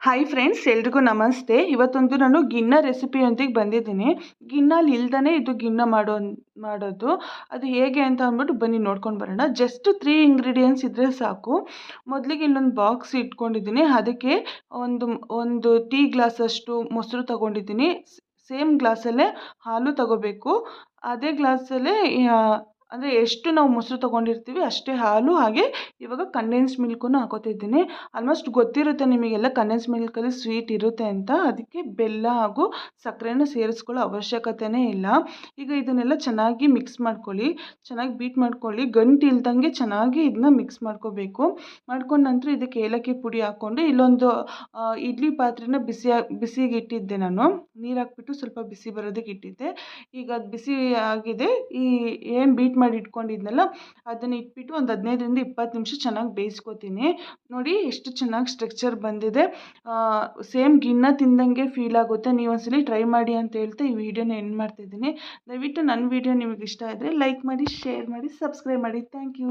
Hi friends, ಎಲ್ರಿಗೂ ನಮಸ್ತೆ. ಇವತ್ತೊಂದು ನಾನು ಗಿನ್ನ ರೆಸಿಪಿಯೊಂದಿಗೆ ಬಂದಿದ್ದೀನಿ. ಗಿನ್ನಲ್ಲಿ ಇಲ್ದೇ ಇದು ಗಿನ್ನ ಮಾಡೋದು ಅದು ಹೇಗೆ ಅಂತ ಅಂದ್ಬಿಟ್ಟು ಬನ್ನಿ ನೋಡ್ಕೊಂಡು ಬರೋಣ. ಜಸ್ಟ್ 3 ಇಂಗ್ರೀಡಿಯೆಂಟ್ಸ್ ಇದ್ದರೆ ಸಾಕು. ಮೊದಲಿಗೆ ಇಲ್ಲೊಂದು ಬಾಕ್ಸ್ ಇಟ್ಕೊಂಡಿದ್ದೀನಿ. ಅದಕ್ಕೆ ಒಂದು ಒಂದು ಟೀ ಗ್ಲಾಸಷ್ಟು ಮೊಸರು ತಗೊಂಡಿದ್ದೀನಿ. ಸೇಮ್ ಗ್ಲಾಸಲ್ಲೇ ಹಾಲು ತಗೋಬೇಕು. ಅದೇ ಗ್ಲಾಸಲ್ಲೇ ಅಂದರೆ ಎಷ್ಟು ನಾವು ಮೊಸರು ತೊಗೊಂಡಿರ್ತೀವಿ ಅಷ್ಟೇ ಹಾಲು, ಹಾಗೆ ಇವಾಗ ಕಂಡೆನ್ಸ್ ಮಿಲ್ಕನ್ನು ಹಾಕೋತಿದ್ದೀನಿ. ಆಲ್ಮೋಸ್ಟ್ ಗೊತ್ತಿರುತ್ತೆ ನಿಮಗೆಲ್ಲ ಕಂಡೆನ್ಸ್ ಮಿಲ್ಕಲ್ಲಿ ಸ್ವೀಟ್ ಇರುತ್ತೆ ಅಂತ. ಅದಕ್ಕೆ ಬೆಲ್ಲ ಹಾಗೂ ಸಕ್ಕರೆನ ಸೇರಿಸ್ಕೊಳ್ಳೋ ಅವಶ್ಯಕತೆಯೇ ಇಲ್ಲ. ಈಗ ಇದನ್ನೆಲ್ಲ ಚೆನ್ನಾಗಿ ಮಿಕ್ಸ್ ಮಾಡ್ಕೊಳ್ಳಿ, ಚೆನ್ನಾಗಿ ಬೀಟ್ ಮಾಡ್ಕೊಳ್ಳಿ. ಗಂಟು ಇಲ್ದಂಗೆ ಚೆನ್ನಾಗಿ ಇದನ್ನ ಮಿಕ್ಸ್ ಮಾಡ್ಕೋಬೇಕು. ಮಾಡ್ಕೊಂಡ ನಂತರ ಇದಕ್ಕೆ ಏಲಕ್ಕಿ ಪುಡಿ ಹಾಕ್ಕೊಂಡು ಇಲ್ಲೊಂದು ಇಡ್ಲಿ ಪಾತ್ರೆನ ಬಿಸಿಗೆ ಇಟ್ಟಿದ್ದೆ. ನಾನು ನೀರು ಹಾಕ್ಬಿಟ್ಟು ಸ್ವಲ್ಪ ಬಿಸಿ ಬರೋದಕ್ಕೆ ಇಟ್ಟಿದ್ದೆ. ಈಗ ಅದು ಬಿಸಿ ಆಗಿದೆ. ಈ ಏನು ಬೀಟ್ ಮಾಡಿ ಇಟ್ಕೊಂಡಿದ್ನಲ್ಲ ಅದನ್ನು ಇಟ್ಬಿಟ್ಟು ಒಂದು 15ರಿಂದ 20 ನಿಮಿಷ ಚೆನ್ನಾಗಿ ಬೇಯಿಸ್ಕೊತೀನಿ. ನೋಡಿ ಎಷ್ಟು ಚೆನ್ನಾಗಿ ಸ್ಟ್ರಕ್ಚರ್ ಬಂದಿದೆ. ಸೇಮ್ ಗಿನ್ನ ತಿಂದಂಗೆ ಫೀಲ್ ಆಗುತ್ತೆ. ನೀವು ಒಂದ್ಸಲಿ ಟ್ರೈ ಮಾಡಿ ಅಂತ ಹೇಳ್ತಾ ಈ ವಿಡಿಯೋನ ಎಂಡ್ ಮಾಡ್ತಿದ್ದೀನಿ. ದಯವಿಟ್ಟು ನನ್ನ ವಿಡಿಯೋ ನಿಮಗೆ ಇಷ್ಟ ಆದರೆ ಲೈಕ್ ಮಾಡಿ, ಶೇರ್ ಮಾಡಿ, ಸಬ್ಸ್ಕ್ರೈಬ್ ಮಾಡಿ. Thank you.